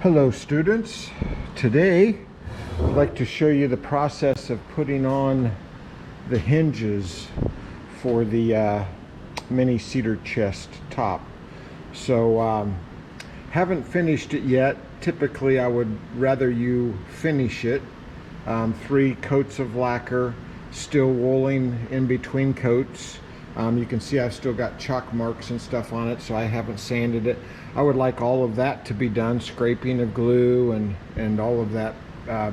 Hello students. Today I'd like to show you the process of putting on the hinges for the mini cedar chest top. So haven't finished it yet. Typically I would rather you finish it. 3 coats of lacquer, still wooling in between coats. You can see I've still got chalk marks and stuff on it, so I haven't sanded it. I would like all of that to be done, scraping of glue and all of that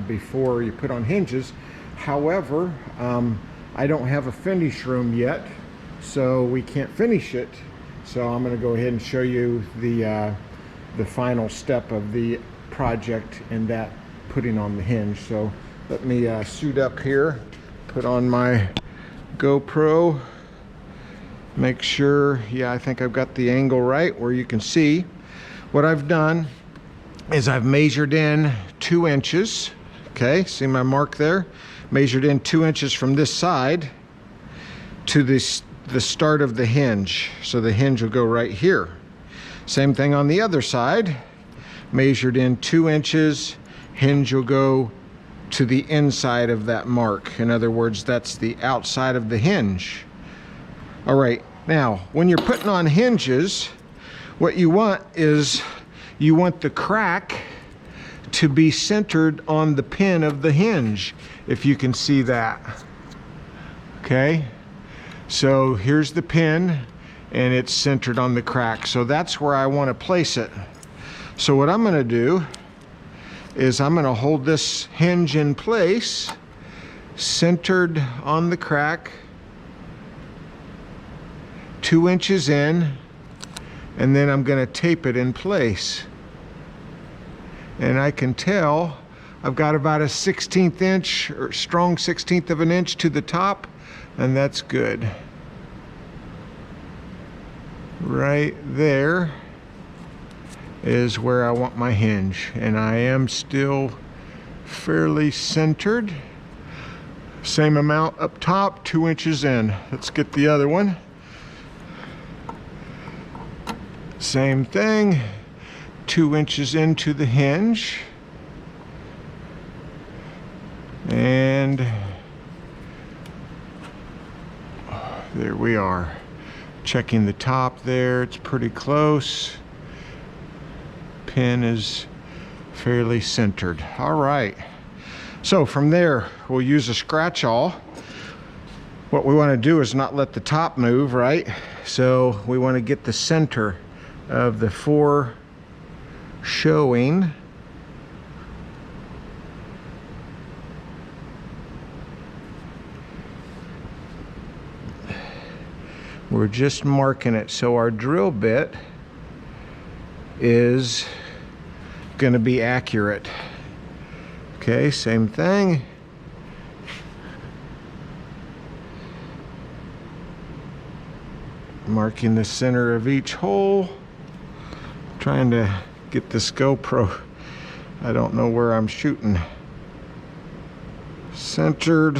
before you put on hinges. However, I don't have a finish room yet, so we can't finish it. So I'm going to go ahead and show you the final step of the project and that putting on the hinge. So let me suit up here, put on my GoPro. Make sure, yeah, I think I've got the angle right where you can see. What I've done is I've measured in 2 inches. Okay, see my mark there? Measured in 2 inches from this side to the start of the hinge. So the hinge will go right here. Same thing on the other side. Measured in 2 inches, hinge will go to the inside of that mark. In other words, that's the outside of the hinge. All right, now when you're putting on hinges, what you want is you want the crack to be centered on the pin of the hinge, if you can see that. Okay, so here's the pin and it's centered on the crack. So that's where I want to place it. So what I'm going to do is I'm going to hold this hinge in place, centered on the crack, 2 inches in, and then I'm going to tape it in place. And I can tell I've got about a 1/16 inch or strong 1/16 of an inch to the top, and that's good. Right there is where I want my hinge, and I am still fairly centered. Same amount up top, 2 inches in. Let's get the other one. Same thing, 2 inches into the hinge, and there we are. Checking the top there, it's pretty close. Pin is fairly centered. All right, so from there we'll use a scratch awl. What we want to do is not let the top move, right? So we want to get the center of the 4 showing. We're just marking it, so our drill bit is going to be accurate. Okay, same thing. Marking the center of each hole. Trying to get this GoPro, I don't know where I'm shooting. Centered.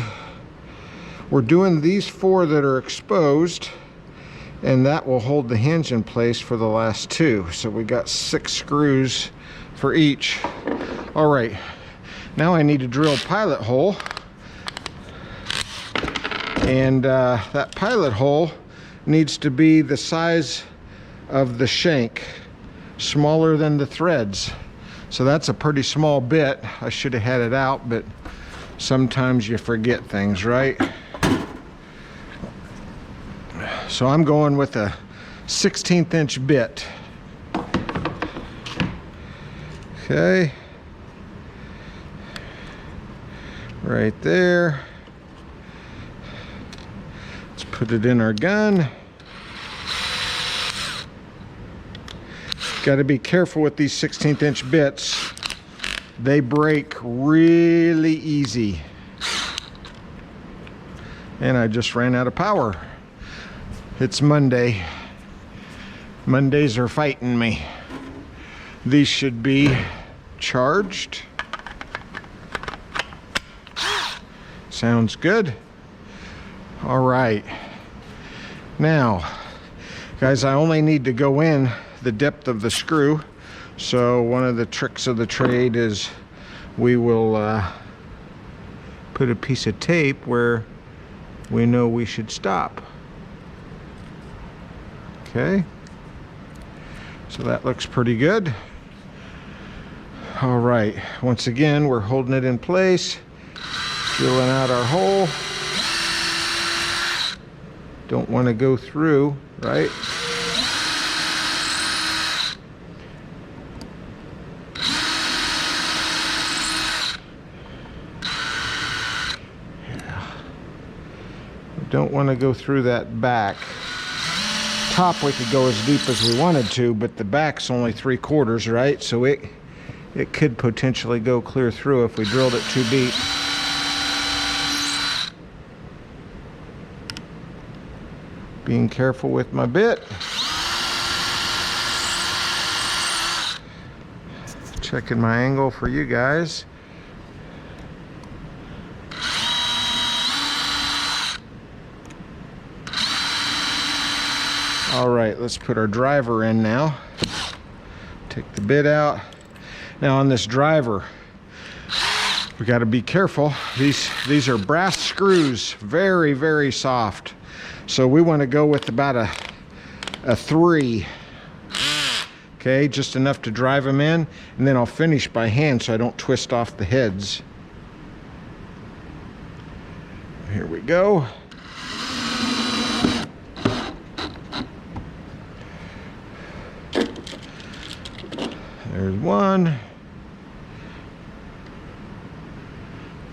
We're doing these 4 that are exposed, and that will hold the hinge in place for the last 2. So we got 6 screws for each. All right, now I need to drill a pilot hole, and that pilot hole needs to be the size of the shank, smaller than the threads. So that's a pretty small bit. I should have had it out, but sometimes you forget things, right? So I'm going with a 1/16 inch bit. Okay, right there. Let's put it in our gun. Got to be careful with these 1/16 inch bits. They break really easy. And I just ran out of power. It's Monday. Mondays are fighting me. These should be charged. Sounds good. All right. Now, guys, I only need to go in the depth of the screw So one of the tricks of the trade is we will put a piece of tape where we know we should stop. Okay, so that looks pretty good. All right, once again, we're holding it in place, drilling out our hole. Don't want to go through, right? Yeah. Don't want to go through that back. Top we could go as deep as we wanted to, but the back's only 3/4, right? So it could potentially go clear through if we drilled it too deep. Being careful with my bit. Checking my angle for you guys. All right, let's put our driver in now. Take the bit out. Now on this driver, we got to be careful. These are brass screws, very, very soft. So we want to go with about a 3. Okay, just enough to drive them in, and then I'll finish by hand so I don't twist off the heads. Here we go. There's one.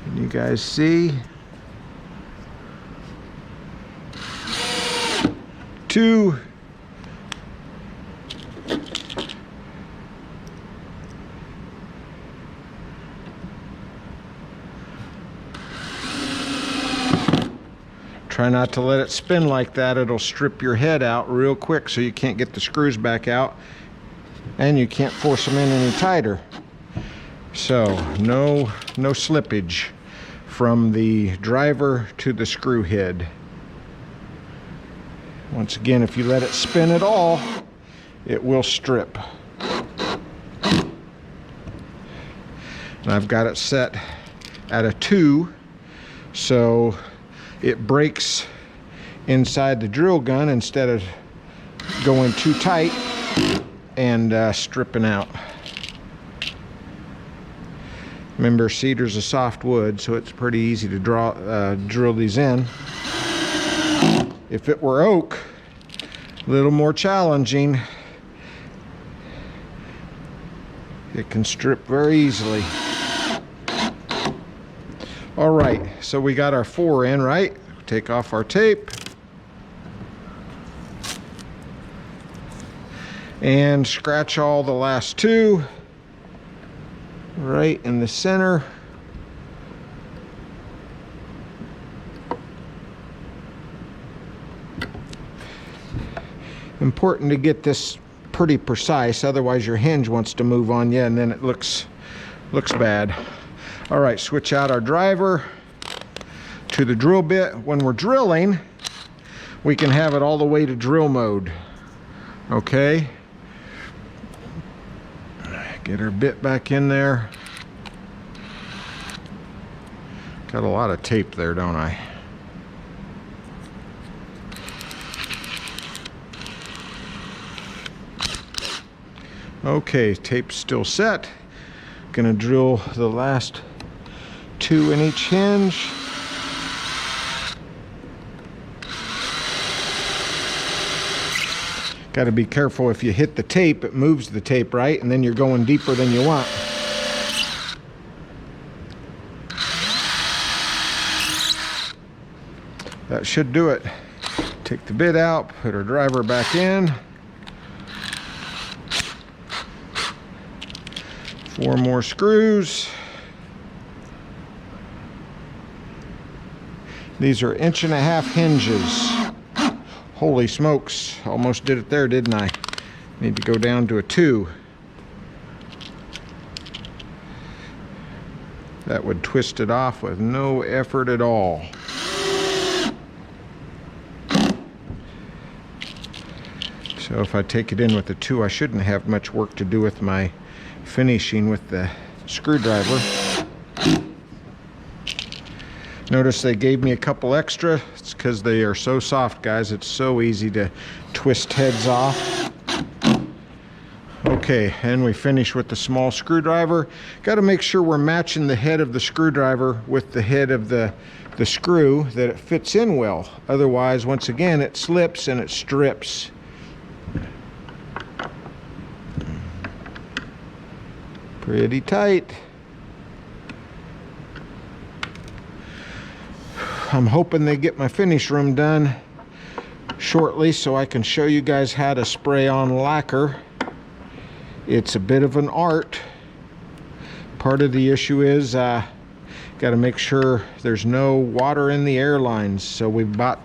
Can you guys see? 2. Try not to let it spin like that. It'll strip your head out real quick so you can't get the screws back out, and you can't force them in any tighter. So no slippage from the driver to the screw head. Once again, if you let it spin at all, it will strip. And I've got it set at a 2, so it breaks inside the drill gun instead of going too tight and stripping out. Remember, cedar's a soft wood, so it's pretty easy to drill these in. If it were oak, a little more challenging. It can strip very easily. All right, so we got our 4 in, right? Take off our tape. And scratch all the last 2 right in the center. Important to get this pretty precise, otherwise your hinge wants to move on you and then it looks bad. All right, switch out our driver to the drill bit. When we're drilling, we can have it all the way to drill mode. Okay, get our bit back in there. Got a lot of tape there, don't I? Okay, tape's still set. Gonna drill the last 2 in each hinge. Got to be careful. If you hit the tape, it moves the tape, right? And then you're going deeper than you want. That should do it. Take the bit out, put our driver back in. 4 more screws. These are 1.5 inch hinges. Holy smokes, almost did it there, didn't I? Need to go down to a 2. That would twist it off with no effort at all. So if I take it in with the 2, I shouldn't have much work to do with my finishing with the screwdriver. Notice they gave me a couple extra. It's because they are so soft, guys. It's so easy to twist heads off. Okay, and we finish with the small screwdriver. Got to make sure we're matching the head of the screwdriver with the head of the screw, that it fits in well. Otherwise, once again, it slips and it strips. Pretty tight. I'm hoping they get my finish room done shortly so I can show you guys how to spray on lacquer. It's a bit of an art. Part of the issue is got to make sure there's no water in the airlines. So we bought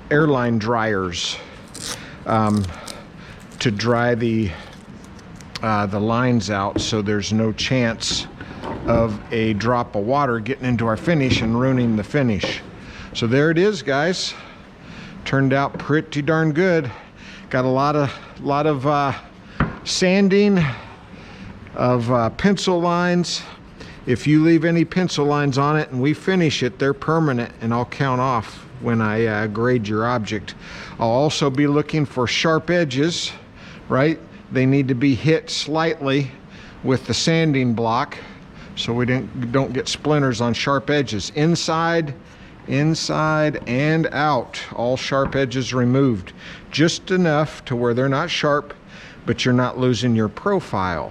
airline dryers to dry the lines out, so there's no chance of a drop of water getting into our finish and ruining the finish. So there it is, guys. Turned out pretty darn good. Got a lot of sanding of pencil lines. If you leave any pencil lines on it and we finish it, they're permanent, and I'll count off when I grade your object. I'll also be looking for sharp edges, right? They need to be hit slightly with the sanding block so we don't get splinters on sharp edges. Inside, and out, all sharp edges removed. Just enough to where they're not sharp, but you're not losing your profile.